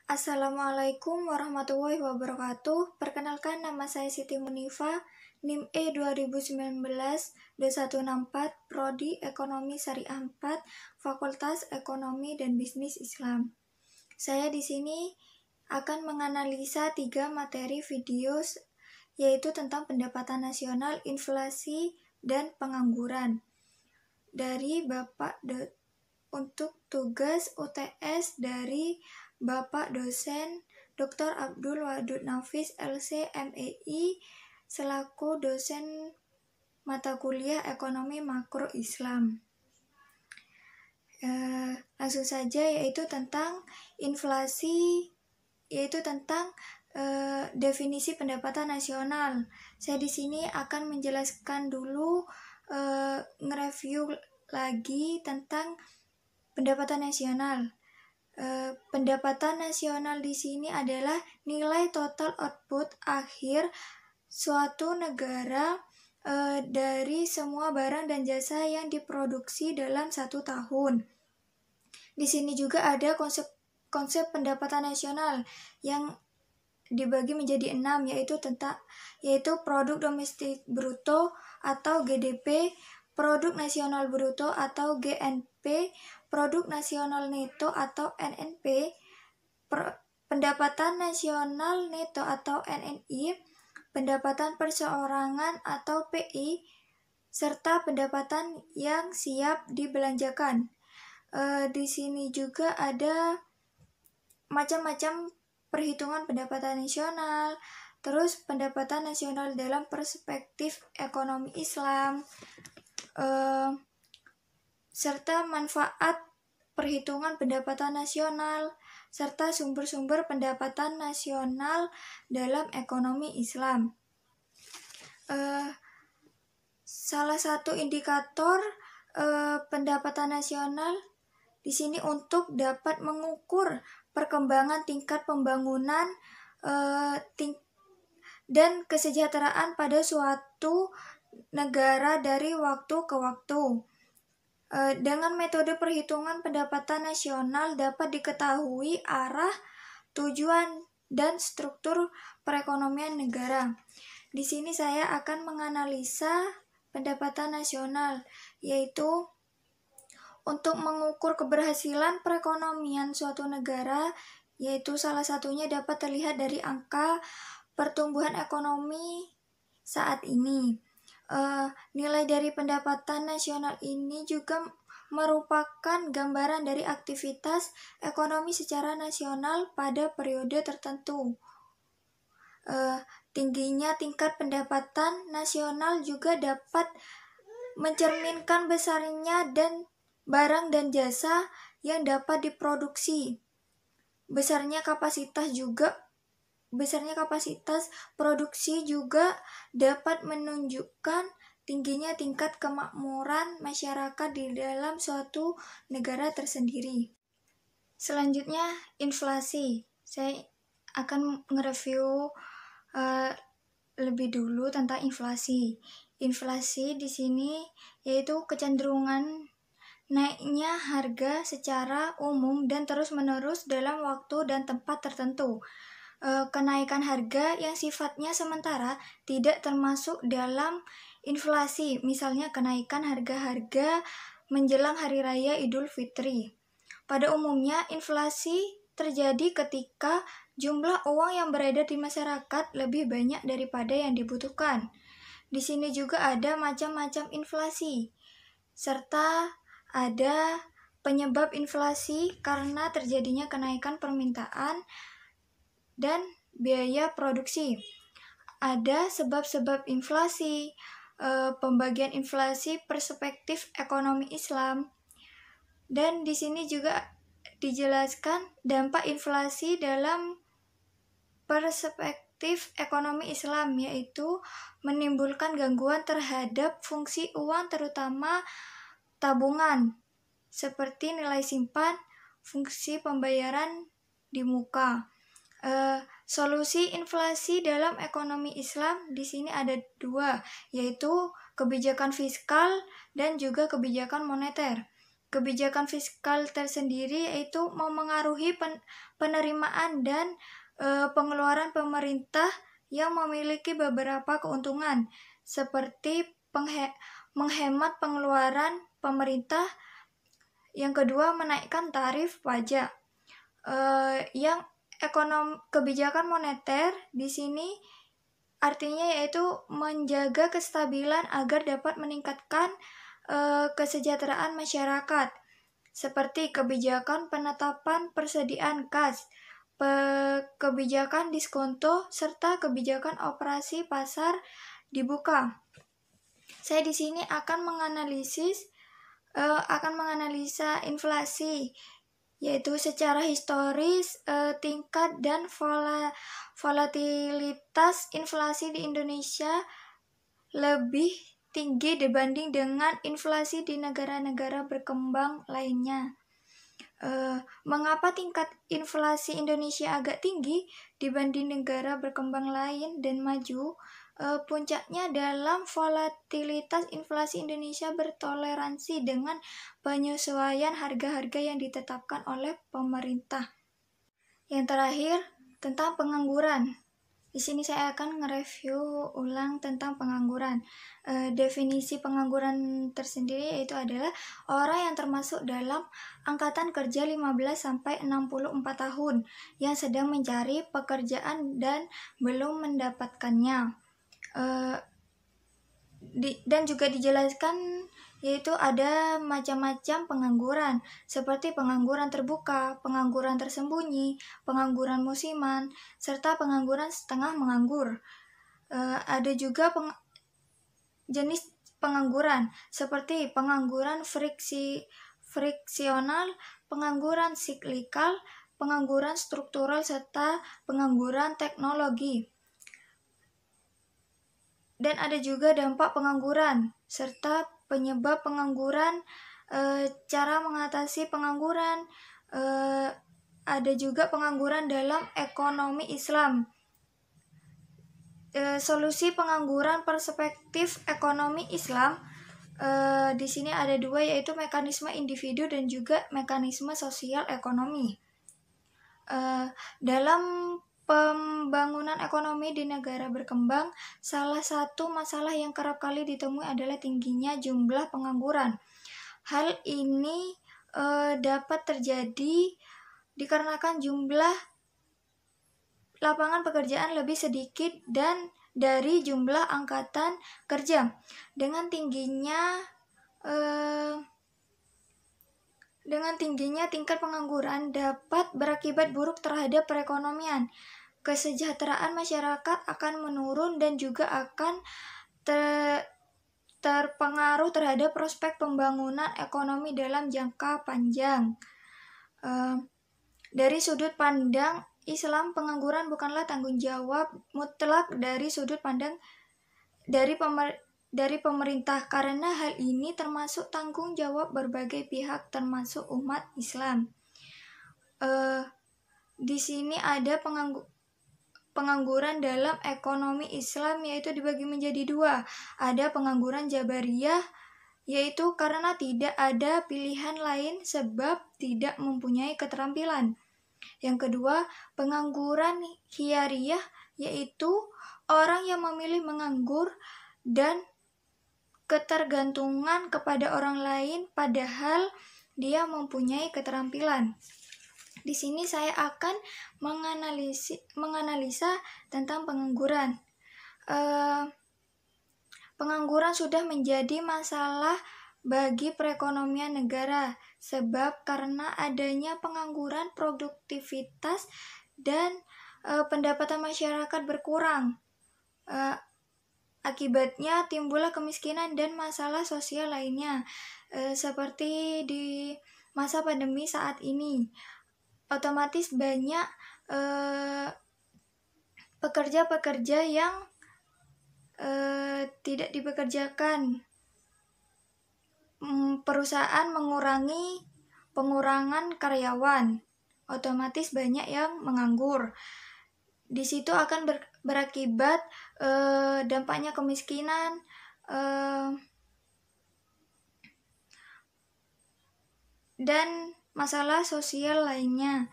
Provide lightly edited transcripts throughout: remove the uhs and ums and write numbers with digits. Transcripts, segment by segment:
Assalamualaikum warahmatullahi wabarakatuh. Perkenalkan, nama saya Siti Munifa, NIM E 2019-2164, Prodi Ekonomi Syariah 4, Fakultas Ekonomi dan Bisnis Islam. Saya di sini akan menganalisa 3 materi video, yaitu tentang pendapatan nasional, inflasi, dan pengangguran. Dari untuk tugas UTS dari Bapak dosen Dr. Abdul Wadud Nafis LC MEI selaku dosen mata kuliah Ekonomi Makro Islam. Langsung saja, yaitu tentang inflasi, yaitu tentang definisi pendapatan nasional. Saya di sini akan menjelaskan dulu, nge-review lagi tentang pendapatan nasional. Pendapatan nasional di sini adalah nilai total output akhir suatu negara dari semua barang dan jasa yang diproduksi dalam 1 tahun. Di sini juga ada konsep pendapatan nasional yang dibagi menjadi 6, yaitu produk domestik bruto atau GDP, produk nasional bruto atau GNP, produk nasional neto atau NNP, pendapatan nasional neto atau NNI, pendapatan perseorangan atau PI, serta pendapatan yang siap dibelanjakan. Di sini juga ada macam-macam perhitungan pendapatan nasional, terus pendapatan nasional dalam perspektif ekonomi Islam, serta manfaat perhitungan pendapatan nasional, serta sumber-sumber pendapatan nasional dalam ekonomi Islam. Salah satu indikator pendapatan nasional di sini untuk dapat mengukur perkembangan tingkat pembangunan dan kesejahteraan pada suatu negara dari waktu ke waktu. Dengan metode perhitungan pendapatan nasional dapat diketahui arah, tujuan, dan struktur perekonomian negara. Di sini saya akan menganalisa pendapatan nasional, yaitu untuk mengukur keberhasilan perekonomian suatu negara, yaitu salah satunya dapat terlihat dari angka pertumbuhan ekonomi saat ini. Nilai dari pendapatan nasional ini juga merupakan gambaran dari aktivitas ekonomi secara nasional pada periode tertentu. Tingginya tingkat pendapatan nasional juga dapat mencerminkan besarnya dan barang dan jasa yang dapat diproduksi. Besarnya kapasitas produksi juga dapat menunjukkan tingginya tingkat kemakmuran masyarakat di dalam suatu negara tersendiri. Selanjutnya, inflasi. Saya akan nge-review lebih dulu tentang inflasi. Inflasi di sini yaitu kecenderungan naiknya harga secara umum dan terus-menerus dalam waktu dan tempat tertentu. Kenaikan harga yang sifatnya sementara tidak termasuk dalam inflasi, misalnya kenaikan harga-harga menjelang Hari Raya Idul Fitri. Pada umumnya, inflasi terjadi ketika jumlah uang yang beredar di masyarakat lebih banyak daripada yang dibutuhkan. Di sini juga ada macam-macam inflasi, serta ada penyebab inflasi karena terjadinya kenaikan permintaan dan biaya produksi. Ada sebab-sebab inflasi, pembagian inflasi perspektif ekonomi Islam, dan di sini juga dijelaskan dampak inflasi dalam perspektif ekonomi Islam, yaitu menimbulkan gangguan terhadap fungsi uang, terutama tabungan, seperti nilai simpan, fungsi pembayaran di muka. Solusi inflasi dalam ekonomi Islam di sini ada 2, yaitu kebijakan fiskal dan juga kebijakan moneter. kebijakan fiskal tersendiri yaitu memengaruhi penerimaan dan pengeluaran pemerintah yang memiliki beberapa keuntungan seperti menghemat pengeluaran pemerintah. Yang kedua, menaikkan tarif pajak. Yang kebijakan moneter di sini artinya yaitu menjaga kestabilan agar dapat meningkatkan kesejahteraan masyarakat, seperti kebijakan penetapan persediaan kas, kebijakan diskonto, serta kebijakan operasi pasar dibuka. Saya di sini akan menganalisa inflasi, yaitu secara historis tingkat dan volatilitas inflasi di Indonesia lebih tinggi dibanding dengan inflasi di negara-negara berkembang lainnya. Mengapa tingkat inflasi Indonesia agak tinggi dibanding negara berkembang lain dan maju? Puncaknya dalam volatilitas inflasi Indonesia bertoleransi dengan penyesuaian harga-harga yang ditetapkan oleh pemerintah. Yang terakhir, tentang pengangguran. Di sini saya akan nge-review ulang tentang pengangguran. Definisi pengangguran tersendiri yaitu adalah orang yang termasuk dalam angkatan kerja 15-64 tahun yang sedang mencari pekerjaan dan belum mendapatkannya. Dan juga dijelaskan yaitu ada macam-macam pengangguran, seperti pengangguran terbuka, pengangguran tersembunyi, pengangguran musiman, serta pengangguran setengah menganggur. Ada juga jenis pengangguran, seperti pengangguran friksional, pengangguran siklikal, pengangguran struktural, serta pengangguran teknologi. Dan ada juga dampak pengangguran, serta penyebab pengangguran, cara mengatasi pengangguran, ada juga pengangguran dalam ekonomi Islam. Solusi pengangguran perspektif ekonomi Islam, di sini ada dua, yaitu mekanisme individu dan juga mekanisme sosial ekonomi. Dalam pembangunan ekonomi di negara berkembang, salah satu masalah yang kerap kali ditemui adalah tingginya jumlah pengangguran. Hal ini dapat terjadi dikarenakan jumlah lapangan pekerjaan lebih sedikit dan dari jumlah angkatan kerja. Dengan tingginya tingkat pengangguran dapat berakibat buruk terhadap perekonomian. Kesejahteraan masyarakat akan menurun dan juga akan terpengaruh terhadap prospek pembangunan ekonomi dalam jangka panjang. Dari sudut pandang Islam, pengangguran bukanlah tanggung jawab mutlak dari sudut pandang dari pemerintah, karena hal ini termasuk tanggung jawab berbagai pihak termasuk umat Islam. Di sini ada pengangguran dalam ekonomi Islam, yaitu dibagi menjadi dua. Ada pengangguran jabariyah, yaitu karena tidak ada pilihan lain sebab tidak mempunyai keterampilan. Yang kedua, pengangguran khiyariyah, yaitu orang yang memilih menganggur dan ketergantungan kepada orang lain padahal dia mempunyai keterampilan. Di sini saya akan menganalisa tentang pengangguran. Pengangguran sudah menjadi masalah bagi perekonomian negara, sebab karena adanya pengangguran produktivitas dan pendapatan masyarakat berkurang. Akibatnya timbullah kemiskinan dan masalah sosial lainnya, seperti di masa pandemi saat ini. Otomatis banyak pekerja-pekerja yang tidak dipekerjakan. Perusahaan mengurangi pengurangan karyawan, otomatis banyak yang menganggur. Di situ akan berakibat dampaknya kemiskinan, dan masalah sosial lainnya.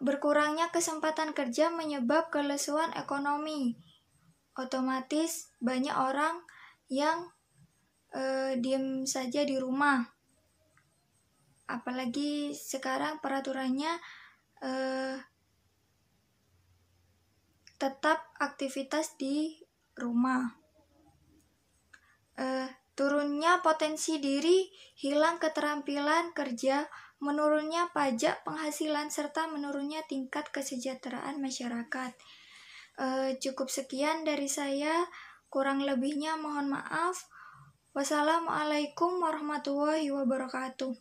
Berkurangnya kesempatan kerja menyebab kelesuan ekonomi. Otomatis banyak orang yang diem saja di rumah. Apalagi sekarang peraturannya tetap aktivitas di rumah. Turunnya potensi diri, hilang keterampilan kerja, menurunnya pajak penghasilan, serta menurunnya tingkat kesejahteraan masyarakat. Cukup sekian dari saya, kurang lebihnya mohon maaf. Wassalamualaikum warahmatullahi wabarakatuh.